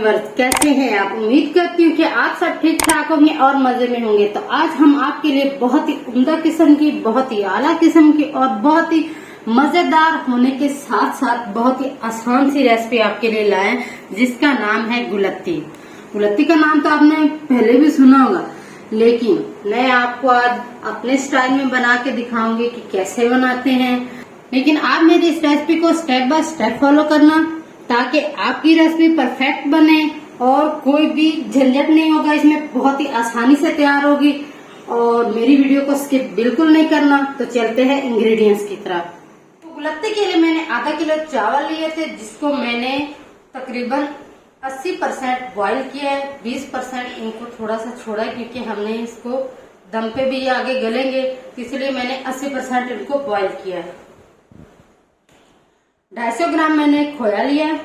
Viewers, कैसे हैं आप? उम्मीद करती हूँ कि आप सब ठीक ठाक होंगे और मजे में होंगे। तो आज हम आपके लिए बहुत ही उम्दा किस्म की, बहुत ही आला किस्म की और बहुत ही मजेदार होने के साथ साथ बहुत ही आसान सी रेसिपी आपके लिए लाए हैं, जिसका नाम है गुलत्ती। गुलत्ती का नाम तो आपने पहले भी सुना होगा, लेकिन मैं आपको आज अपने स्टाइल में बना के दिखाऊंगी कि कैसे बनाते हैं। लेकिन आप मेरी इस रेसिपी को स्टेप बाय स्टेप फॉलो करना, ताकि आपकी रेसिपी परफेक्ट बने और कोई भी झंझट नहीं होगा। इसमें बहुत ही आसानी से तैयार होगी और मेरी वीडियो को स्किप बिल्कुल नहीं करना। तो चलते हैं इंग्रेडिएंट्स की तरफ। तो गुलत्ती के लिए मैंने आधा किलो चावल लिए थे, जिसको मैंने तकरीबन 80% बॉईल किया है। 20% इनको थोड़ा सा छोड़ा है, क्योंकि हमने इसको दम पे भी आगे गलेंगे, इसलिए मैंने 80% इनको बॉईल किया है। 250 ग्राम मैंने खोया लिया है,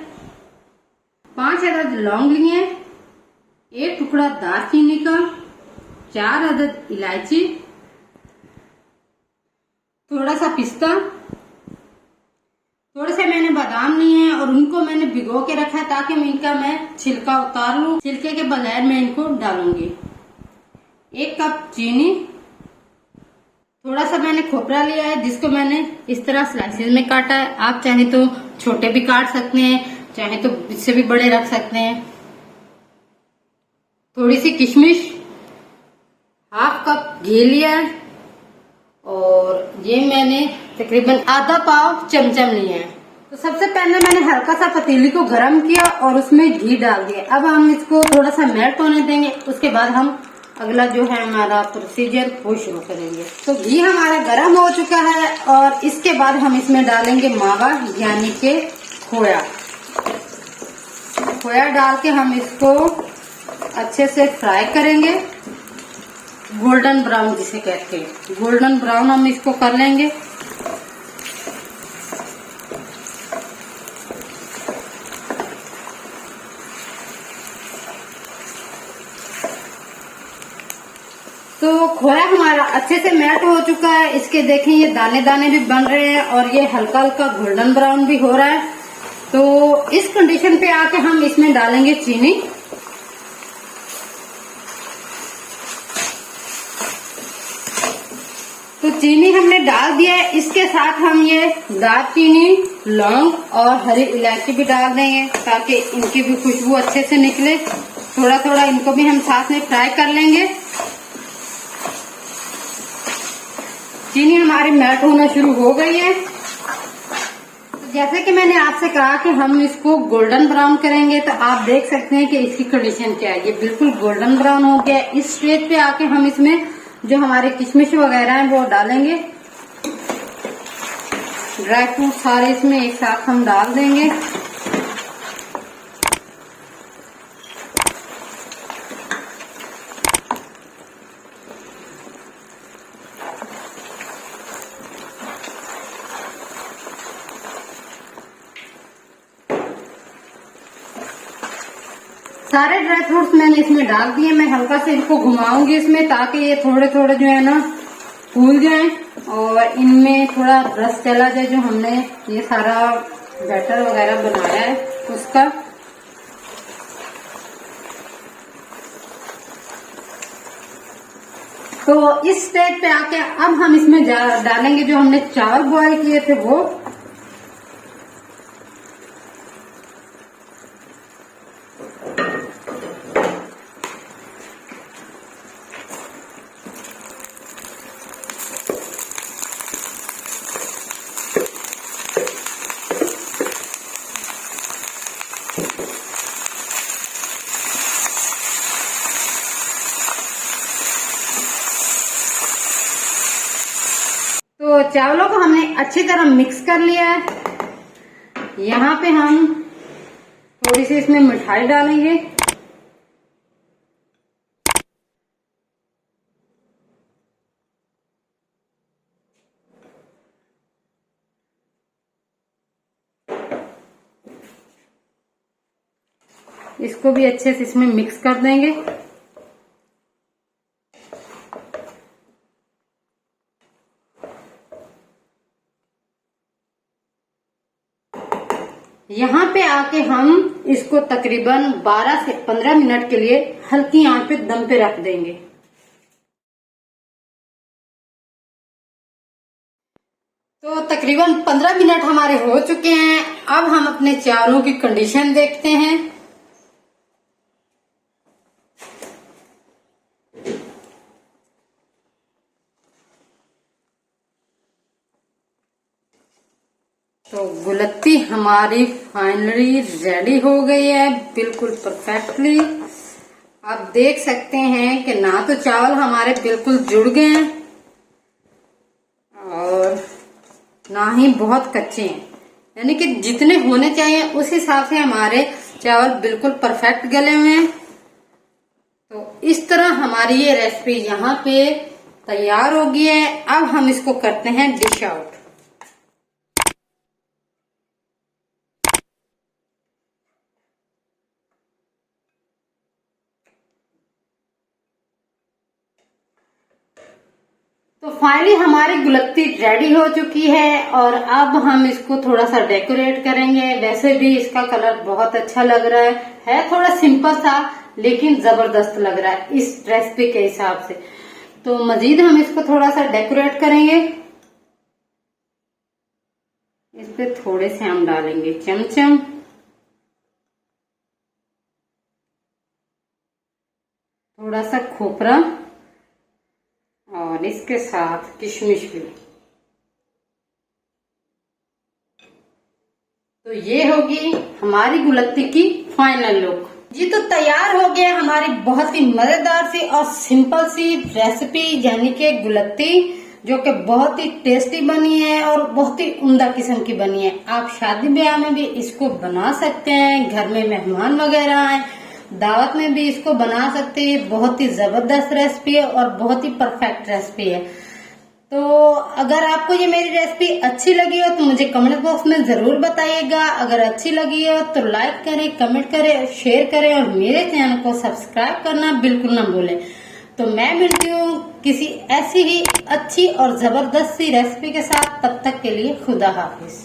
5 अदद लौंग लिए, 1 टुकड़ा दालचीनी का, 4 अदद इलायची, थोड़ा सा पिस्ता, थोड़े से मैंने बादाम लिए हैं और उनको मैंने भिगो के रखा है, ताकि इनका मैं छिलका उतार लूं। छिलके के बगैर मैं इनको डालूंगी। 1 कप चीनी, थोड़ा सा मैंने खोपरा लिया है, जिसको मैंने इस तरह स्लाइसेस में काटा है। आप चाहे तो छोटे भी काट सकते हैं, चाहे तो इससे भी बड़े रख सकते हैं। थोड़ी सी किशमिश, हाफ कप घी लिया है और ये मैंने तकरीबन आधा पाव चमचम लिया है। तो सबसे पहले मैंने हल्का सा पतीली को गर्म किया और उसमें घी डाल दिया। अब हम इसको थोड़ा सा मेल्ट होने देंगे, उसके बाद हम अगला जो है हमारा प्रोसीजर वो शुरू करेंगे। तो घी हमारा गर्म हो चुका है और इसके बाद हम इसमें डालेंगे मावा, यानी कि खोया। खोया डाल के हम इसको अच्छे से फ्राई करेंगे, गोल्डन ब्राउन जिसे कहते हैं। गोल्डन ब्राउन हम इसको कर लेंगे। तो खोया हमारा अच्छे से मेल्ट हो चुका है। इसके देखें ये दाने दाने भी बन रहे हैं और ये हल्का हल्का गोल्डन ब्राउन भी हो रहा है। तो इस कंडीशन पे आके हम इसमें डालेंगे चीनी। तो चीनी हमने डाल दिया है, इसके साथ हम ये दालचीनी, लौंग और हरी इलायची भी डाल देंगे, ताकि इनकी भी खुशबू अच्छे से निकले। थोड़ा थोड़ा इनको भी हम साथ में फ्राई कर लेंगे। चीनी हमारी मेल्ट होना शुरू हो गई है। तो जैसे कि मैंने आपसे कहा कि हम इसको गोल्डन ब्राउन करेंगे, तो आप देख सकते हैं कि इसकी कंडीशन क्या है। ये बिल्कुल गोल्डन ब्राउन हो गया है। इस स्टेज पे आके हम इसमें जो हमारे किशमिश वगैरह हैं वो डालेंगे। ड्राई फ्रूट सारे इसमें एक साथ हम डाल देंगे। सारे ड्राई फ्रूट्स मैंने इसमें डाल दिए। मैं हल्का से इनको घुमाऊंगी इसमें, ताकि ये थोड़े थोड़े जो है ना फूल जाएं और इनमें थोड़ा रस चला जाए, जो हमने ये सारा बैटर वगैरह बनाया है उसका। तो इस स्टेज पे आके अब हम इसमें डालेंगे जो हमने चावल बॉयल किए थे वो। तो चावलों को हमने अच्छी तरह मिक्स कर लिया है। यहाँ पे हम थोड़ी सी इसमें मिठाई डालेंगे। इसको भी अच्छे से इसमें मिक्स कर देंगे। यहाँ पे आके हम इसको तकरीबन 12 से 15 मिनट के लिए हल्की आंच पे दम पे रख देंगे। तो तकरीबन 15 मिनट हमारे हो चुके हैं। अब हम अपने चावलों की कंडीशन देखते हैं। तो गुलत्ती हमारी फाइनली रेडी हो गई है, बिल्कुल परफेक्टली। आप देख सकते हैं कि ना तो चावल हमारे बिल्कुल जुड़ गए हैं और ना ही बहुत कच्चे हैं, यानी कि जितने होने चाहिए उस हिसाब से हमारे चावल बिल्कुल परफेक्ट गले हुए हैं। तो इस तरह हमारी ये रेसिपी यहाँ पे तैयार हो गई है। अब हम इसको करते हैं डिश आउट। तो फाइनली हमारी गुलत्ती रेडी हो चुकी है और अब हम इसको थोड़ा सा डेकोरेट करेंगे। वैसे भी इसका कलर बहुत अच्छा लग रहा है थोड़ा सिंपल सा लेकिन जबरदस्त लग रहा है इस रेसिपी के हिसाब से। तो मजीद हम इसको थोड़ा सा डेकोरेट करेंगे। इस पे थोड़े से हम डालेंगे चमचम, थोड़ा सा खोपरा और इसके साथ किशमिश भी। तो ये होगी हमारी गुलत्ती की फाइनल लुक जी। तो तैयार हो गया हमारी बहुत ही मजेदार सी और सिंपल सी रेसिपी, यानी कि गुलत्ती, जो कि बहुत ही टेस्टी बनी है और बहुत ही उम्दा किस्म की बनी है। आप शादी ब्याह में भी इसको बना सकते हैं, घर में मेहमान वगैरह आए दावत में भी इसको बना सकते हैं। बहुत ही जबरदस्त रेसिपी है और बहुत ही परफेक्ट रेसिपी है। तो अगर आपको ये मेरी रेसिपी अच्छी लगी हो तो मुझे कमेंट बॉक्स में जरूर बताइएगा। अगर अच्छी लगी हो तो लाइक करें, कमेंट करें, शेयर करें और मेरे चैनल को सब्सक्राइब करना बिल्कुल ना भूलें। तो मैं मिलती हूँ किसी ऐसी ही अच्छी और जबरदस्त सी रेसिपी के साथ। तब तक के लिए खुदा हाफिज।